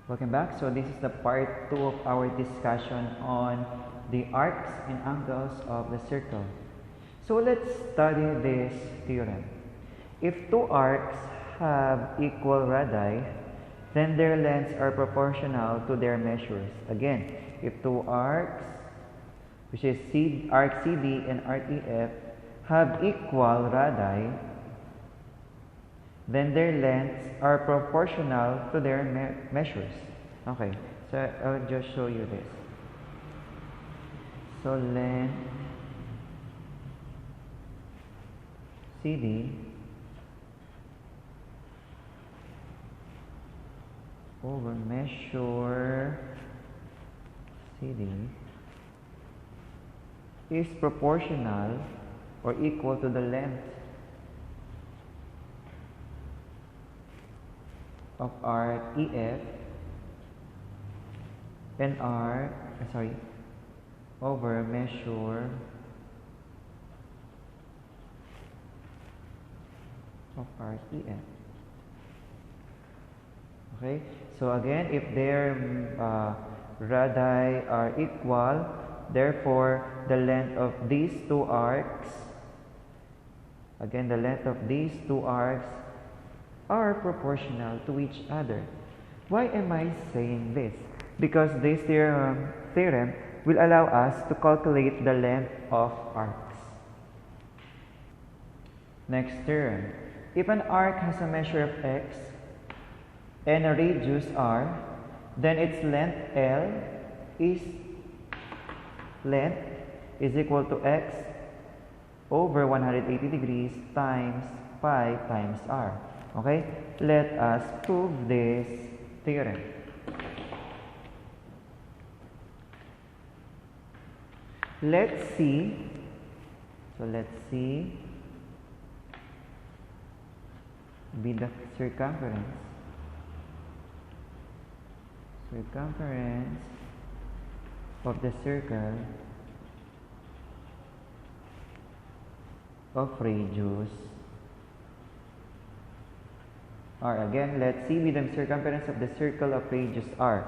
Welcome back. So this is the part 2 of our discussion on the arcs and angles of the circle. So let's study this theorem. If two arcs have equal radii, then their lengths are proportional to their measures. Again, if two arcs, which is arc CD and arc EF, have equal radii, then their lengths are proportional to their measures. Okay, so I'll just show you this. So length CD over measure CD is proportional or equal to the length of arc EF and over measure of arc EF. Okay, so again, if their radii are equal, therefore the length of these two arcs, again the length of these two arcs are proportional to each other. Why am I saying this? Because this theorem will allow us to calculate the length of arcs. Next theorem. If an arc has a measure of x and a radius r, then its length L is equal to x over 180 degrees times pi times r. Okay, let us prove this theorem. Let's see be the circumference of the circle of radius r. Again, let's see with the circumference of the circle of radius r.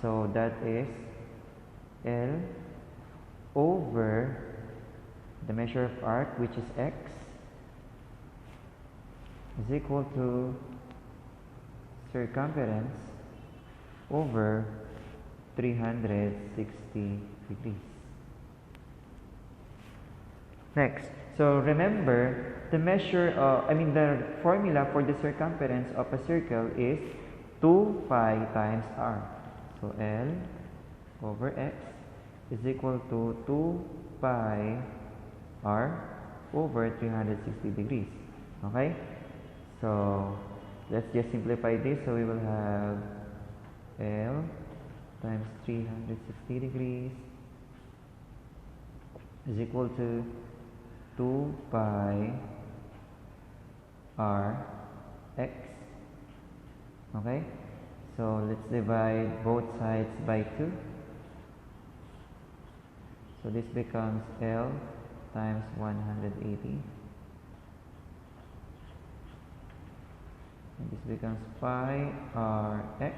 So that is L over the measure of arc, which is x, is equal to circumference over 360 degrees. Next, so remember the the formula for the circumference of a circle is 2 pi times r. So L over x is equal to 2 pi r over 360 degrees. Okay? So let's just simplify this. So we will have L times 360 degrees is equal to 2 pi r x. Okay? So let's divide both sides by 2. So this becomes L times 180. And this becomes pi r x.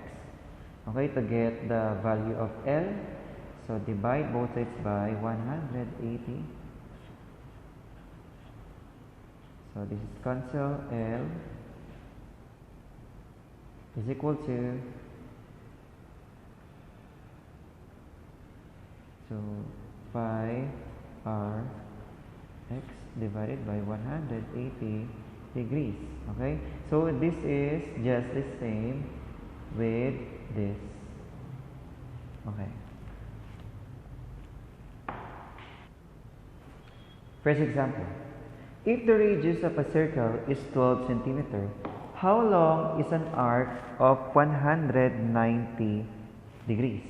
Okay, to get the value of L, so divide both sides by 180. So this is cancel. L is equal to pi r x divided by 180 degrees. Okay, so this is just the same with this. Okay, first example. If the radius of a circle is 12 centimeters, how long is an arc of 190 degrees?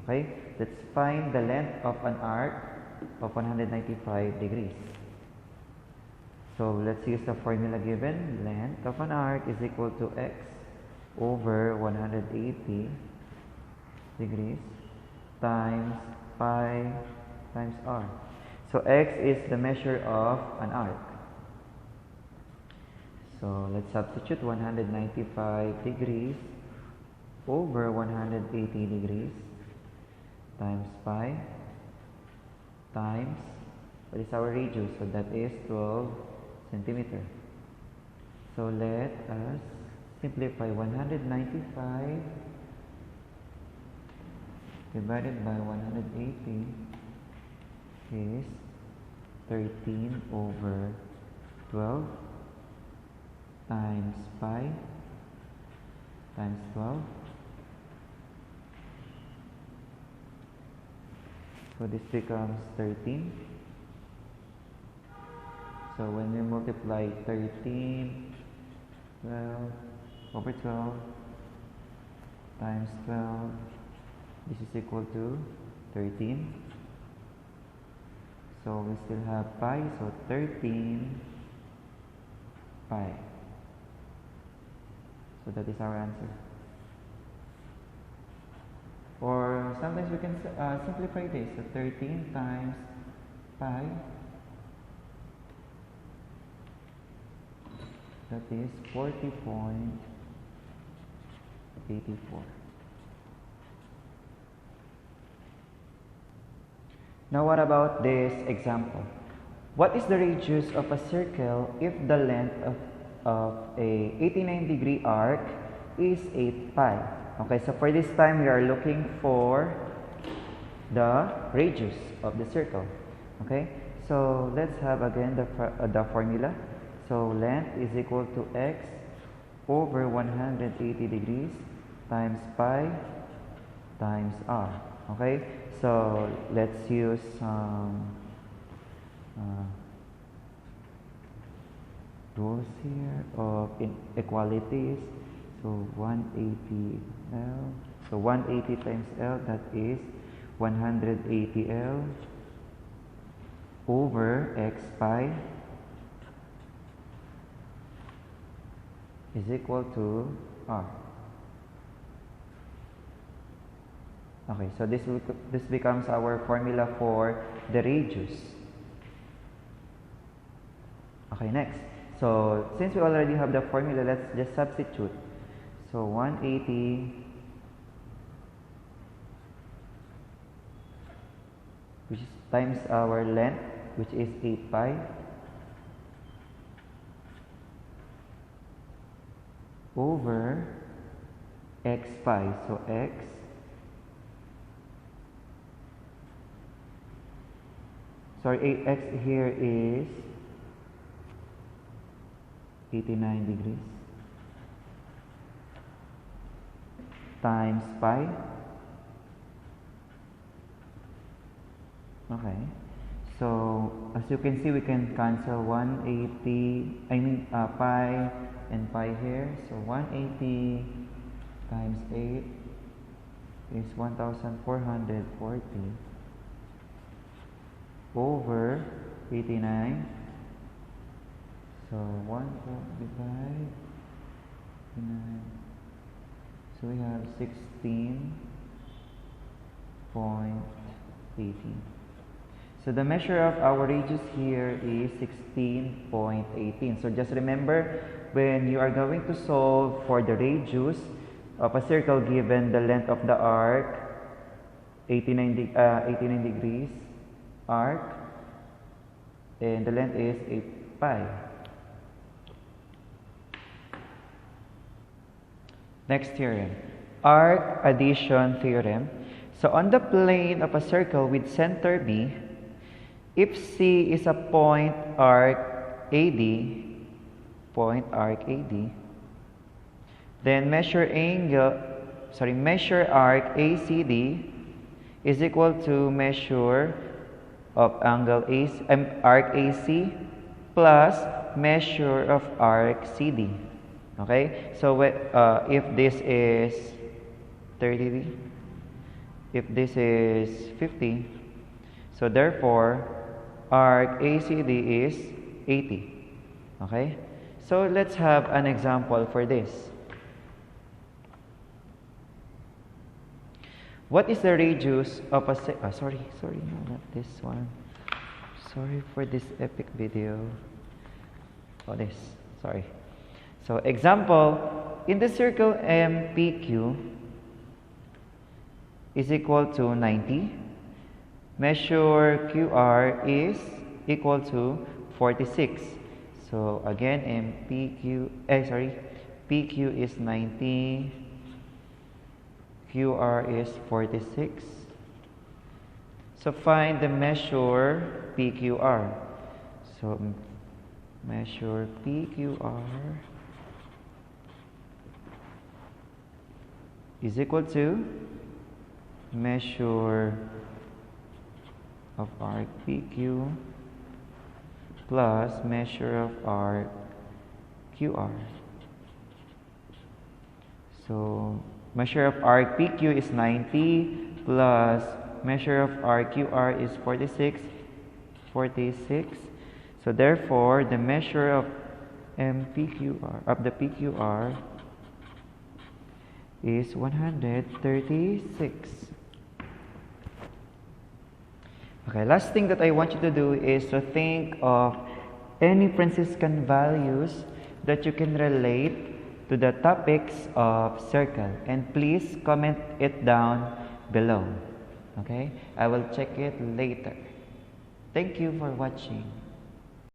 Okay, let's find the length of an arc of 195 degrees. So let's use the formula given. Length of an arc is equal to x over 180 degrees times pi times r. So x is the measure of an arc. So let's substitute 195 degrees over 180 degrees times pi times what is our radius? So that is 12 centimeter. So let us simplify 195 divided by 180 is 13 over 12 times pi times 12. So this becomes 13. So when we multiply 13, 12 over 12 times 12, this is equal to 13. So we still have pi, so 13 pi. So that is our answer. Or sometimes we can simplify this. So 13 times pi, that is 40.84. Now what about this example? What is the radius of a circle if the length of a 89-degree arc is 8 pi? Okay, so for this time we are looking for the radius of the circle. Okay, so let's have again the formula. So length is equal to x over 180 degrees times pi times r. Okay, so let's use some rules here of inequalities. So 180 L. So 180 times L, that is 180 L over x pi is equal to r. Okay, so this becomes our formula for the radius. Okay, next. So since we already have the formula, let's just substitute. So 180 which is times our length, which is 8 pi, over x pi. So x x here is 89 degrees times pi. Okay, so as you can see, we can cancel 180, pi and pi here. So 180 times 8 is 1440 over 89. So 1 divide 89. So we have 16.18. So the measure of our radius here is 16.18. So just remember, when you are going to solve for the radius of a circle given the length of the arc, 89 degrees arc, and the length is 8 pi. Next theorem, arc addition theorem. So on the plane of a circle with center B, if C is a point arc AD, then measure arc ACD is equal to measure of angle arc AC plus measure of arc CD. Okay, so if this is 30, if this is 50, so therefore arc ACD is 80. Okay, so let's have an example for this. What is the radius of a sorry, no, not this one. Sorry for this epic video. Oh, this. Sorry. So example, in the circle MPQ, is equal to 90. Measure QR is equal to 46. So again, PQ is 90, QR is 46. So find the measure PQR. So measure PQR is equal to measure of arc PQ plus measure of arc QR. So measure of arc PQ is 90 plus measure of arc QR is 46. So therefore, the measure of the PQR is 136. Okay, last thing that I want you to do is to think of any Franciscan values that you can relate to the topics of circle, and please comment it down below. Okay, I will check it later. Thank you for watching.